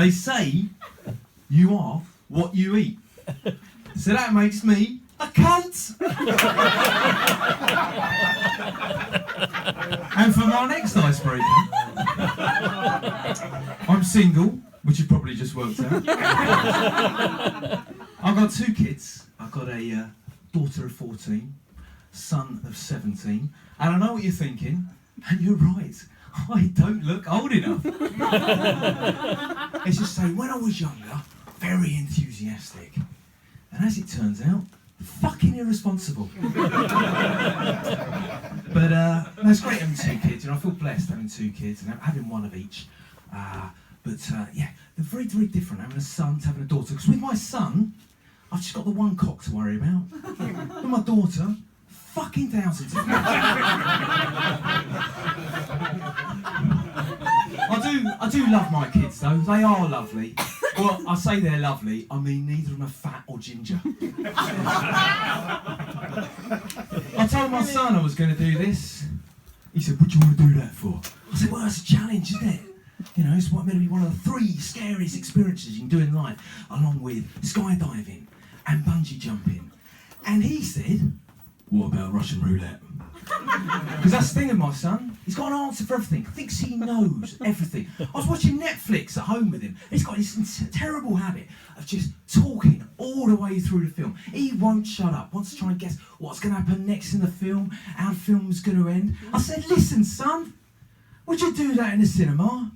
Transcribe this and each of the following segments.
They say you are what you eat. So that makes me a cunt. And for my next icebreaker, I'm single, which you probably just worked out. I've got 2 kids. I've got a daughter of 14, son of 17, and I know what you're thinking, and you're right. I don't look old enough. Let's just say, when I was younger, very enthusiastic, and as it turns out, fucking irresponsible. But it's great having 2 kids. You know, I feel blessed having 2 kids and having one of each. But yeah, they're very, very different having a son to having a daughter. Because with my son, I've just got the one cock to worry about. With my daughter, fucking thousands. I do love my kids though. They are lovely. Well, I say they're lovely, I mean neither of them are fat or ginger. I told my son I was going to do this. He said, what do you want to do that for? I said, well, it's a challenge, isn't it? You know, it's meant to be one of the 3 scariest experiences you can do in life, along with skydiving and bungee jumping. And he said, what about Russian roulette? Because that's the thing with my son. He's got an answer for everything. Thinks he knows everything. I was watching Netflix at home with him. He's got this terrible habit of just talking all the way through the film. He won't shut up. Wants to try and guess what's going to happen next in the film, how the film's going to end. I said, listen, son, would you do that in the cinema?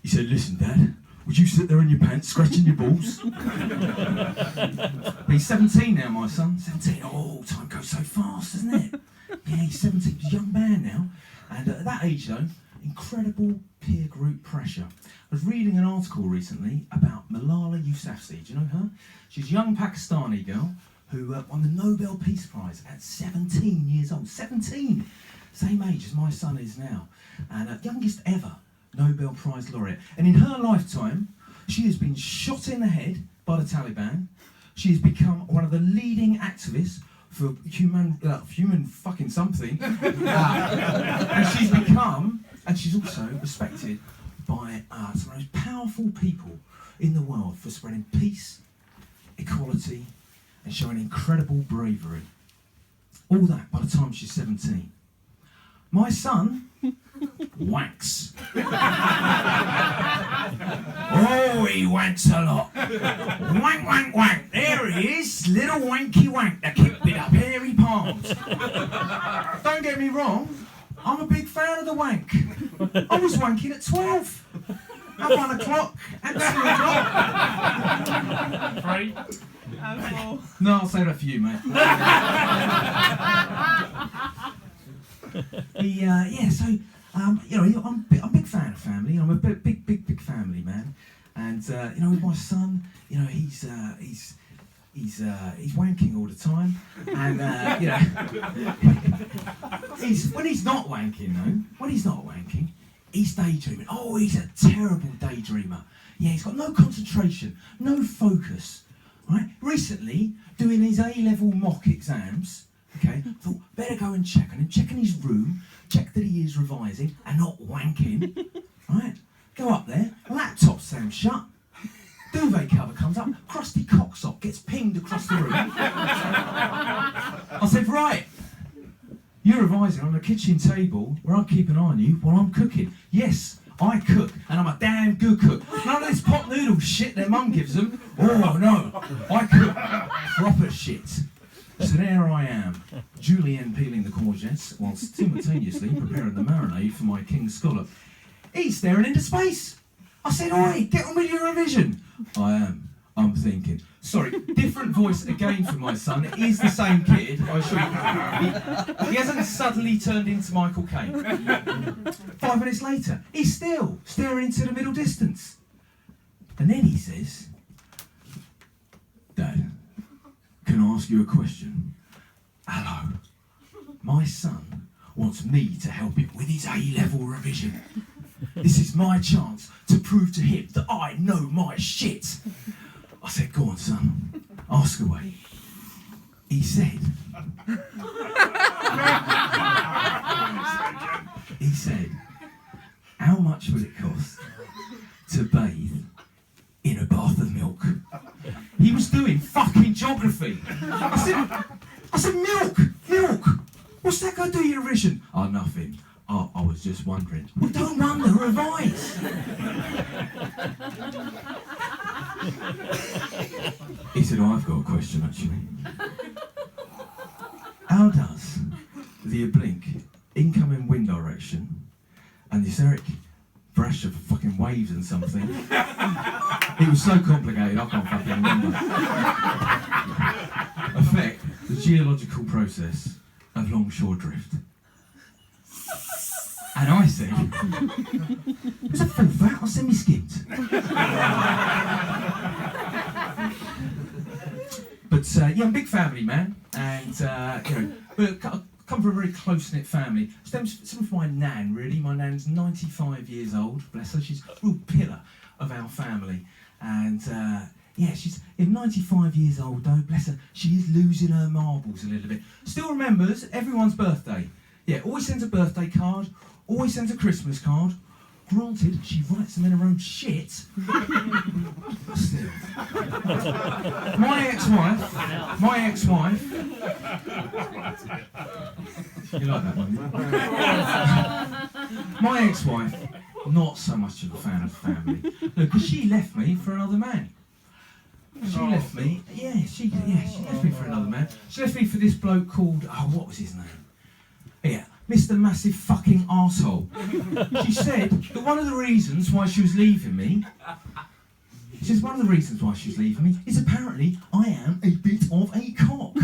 He said, listen, Dad, would you sit there in your pants scratching your balls? But he's 17 now, my son. 17. Oh, time goes so fast, doesn't it? Yeah, he's 17. He's a young man now. And at that age, though, incredible peer group pressure. I was reading an article recently about Malala Yousafzai. Do you know her? She's a young Pakistani girl who won the Nobel Peace Prize at 17 years old. 17! Same age as my son is now. And youngest ever Nobel Prize laureate. And in her lifetime, she has been shot in the head by the Taliban. She has become one of the leading activists for human fucking something. And she's also respected by some of the most powerful people in the world for spreading peace, equality, and showing incredible bravery. All that by the time she's 17. My son wanks. Oh, he wanks a lot. Wank, wank, wank. There he is, little wanky wank, the kid with up hairy palms. Don't get me wrong, I'm a big fan of the wank. I was wanking at 12, at 1 o'clock, at 2 o'clock. 3. No, I'll say that for you, mate. You know, I'm a big fan of family. I'm a big family man, and you know, with my son, you know, he's wanking all the time, and you know, when he's not wanking, he's daydreaming. Oh, he's a terrible daydreamer. Yeah, he's got no concentration, no focus. Right? Recently, doing his A-level mock exams. Okay, thought better go and check on him, check in his room, check that he is revising and not wanking. Right? Go up there, laptop sound shut, duvet cover comes up, crusty cocksock gets pinged across the room. I said, right, you're revising on the kitchen table where I keep an eye on you while I'm cooking. Yes, I cook, and I'm a damn good cook. None of this pot noodle shit their mum gives them. Oh no, I cook proper shit. So there I am, julienne peeling the courgettes whilst simultaneously preparing the marinade for my king scallop. He's staring into space. I said, oi, get on with your revision. I'm thinking. Sorry, different voice again from my son. It is the same kid, I assure you. He hasn't suddenly turned into Michael Caine. 5 minutes later, he's still staring into the middle distance. And then he says, Dad, can I ask you a question? Hello. My son wants me to help him with his A-level revision. This is my chance to prove to him that I know my shit. I said, go on, son, ask away. He said, how much will it cost to bathe geography. I said, milk. What's that got to do with your revision? Oh, nothing. Oh, I was just wondering. Well, don't wonder, revise. He said, oh, I've got a question, actually. How does the oblique incoming wind direction and the etheric brush of fucking waves and something, it was so complicated I can't fucking remember, affect the geological process of longshore drift? And I said, it was a full fat or semi-skimmed. But yeah, I'm a big family man, and you know, I come from a very close-knit family. Stems from my nan, really. My nan's 95 years old, bless her. She's a real pillar of our family, and yeah, she's 95 years old though, bless her. She is losing her marbles a little bit. Still remembers everyone's birthday. Yeah, always sends a birthday card. Always sends a Christmas card. Granted, she writes them in her own shit. But still. My ex-wife. You like that one? My ex-wife, not so much of a fan of family. No, because she left me for another man. She left me for another man. She left me for this bloke called, what was his name? Yeah. Mr. Massive fucking arsehole. She said that one of the reasons why she was leaving me, is apparently I am a bit of a cock.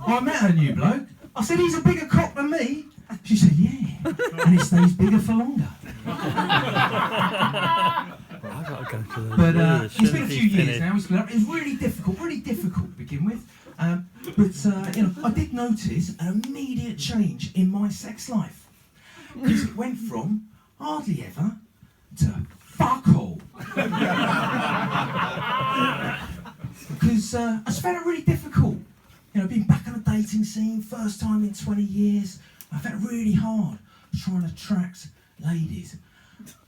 I met her new bloke. I said, he's a bigger cock than me. She said, yeah, and it stays bigger for longer. But it's been a few years now. It's really difficult to begin with. But you know, I did notice an immediate change in my sex life, because it went from hardly ever to fuck all. Because I just found it really difficult. You know, being back on a dating scene, first time in 20 years, I found it really hard trying to attract ladies,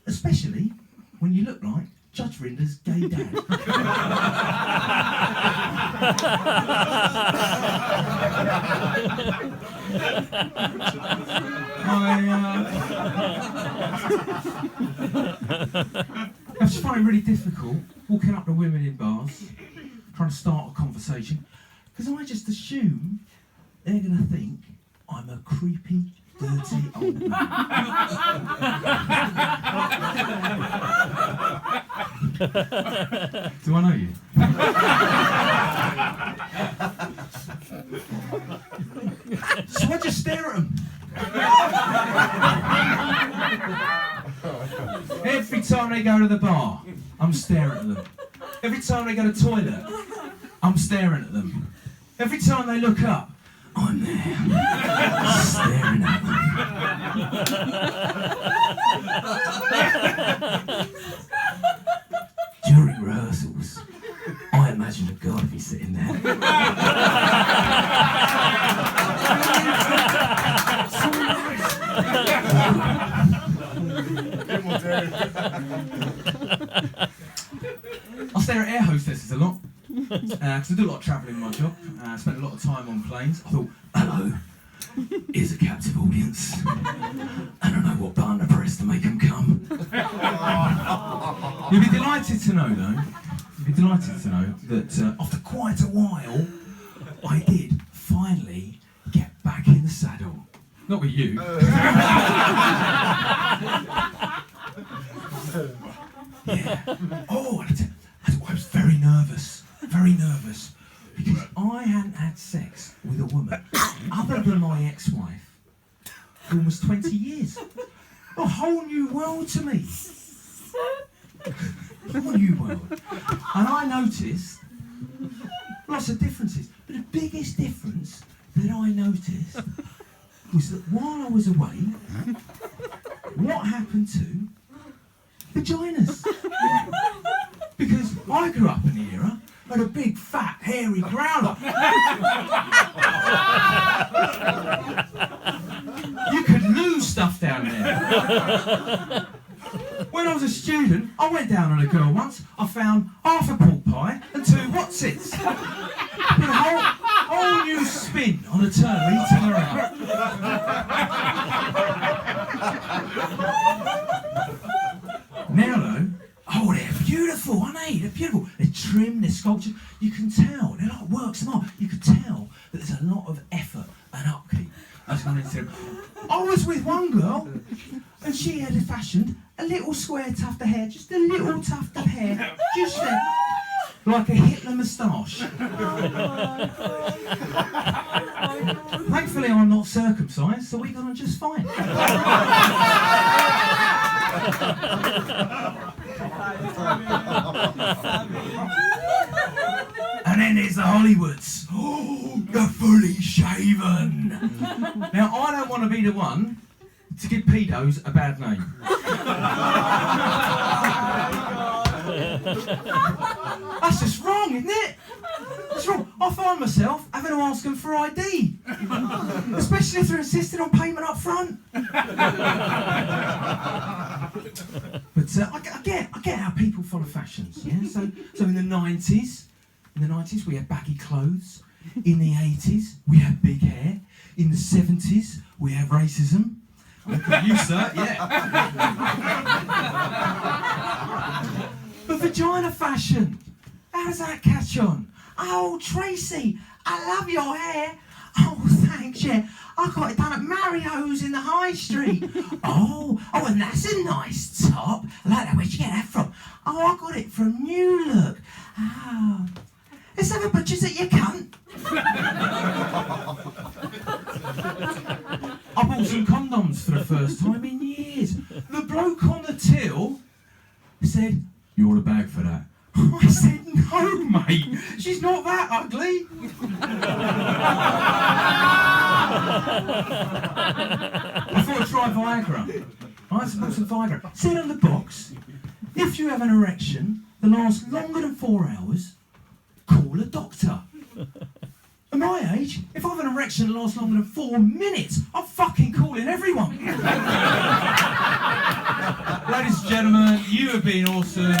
especially when you look like Judge Rinder's gay dad. I just find it really difficult walking up to women in bars, trying to start a conversation, because I just assume they're going to think I'm a creepy, dirty old man. Do I know you? So I just stare at them. Every time they go to the bar, I'm staring at them. Every time they go to the toilet, I'm staring at them. Every time they look up, I'm there, staring at them. During rehearsals, I imagine a God be sitting there. I stare at air hostesses a lot. Because I do a lot of travelling in my job. I spend a lot of time on planes. I thought, hello, here's a captive audience. I don't know what button to press to make them come. You'll be delighted to know, though, that after quite a while, I did finally get back in the saddle. Not with you. Yeah. Oh, I was very nervous, because I hadn't had sex with a woman other than my ex-wife for almost 20 years. A whole new world to me. A whole new world. And I noticed lots of differences, but the biggest difference that I noticed was that while I was away, what happened to vaginas? Because I grew up in the era had a big, fat, hairy growler. You could lose stuff down there. When I was a student, I went down on a girl once. I found half a pork pie and 2 Wotsits. Put a whole new spin on a turtle eating her out. Now though, oh, they're beautiful, aren't they? They're beautiful. They're trimmed, they're sculptured. You can tell, they're like works of art. You can tell that there's a lot of effort and upkeep that's gone into them. I was with one girl, and she had fashioned a little square tuft of hair, just a little tuft of hair, just there, like a Hitler moustache. Thankfully, I'm not circumcised, so we got on just fine. And then there's the Hollywoods. Oh, you're fully shaven. Now, I don't want to be the one to give pedos a bad name. That's just wrong, isn't it? That's wrong. I find myself having to ask them for ID, especially if they're insisting on payment up front. But I get how people follow fashions. Yeah. So in the 90s, we had baggy clothes. In the 80s, we had big hair. In the 70s, we had racism. Look at you, sir. Yeah. But vagina fashion, how does that catch on? Oh, Tracy, I love your hair. Oh, thanks, yeah. I got it done at Mario's in the High Street. Oh, and that's a nice top. I like that. Where'd you get that from? Oh, I got it from New Look. Oh, let's have a butcher's at your cunt. I bought some condoms for the first time in years. The bloke on the till said, "You ought a bag for that." I said, "No, mate, she's not that ugly." I thought I'd try Viagra. I bought some Viagra. Said on the box, if you have an erection that lasts longer than 4 hours, call a doctor. At my age, if I have an erection that lasts longer than 4 minutes, I'm fucking calling everyone. Ladies and gentlemen, you have been awesome.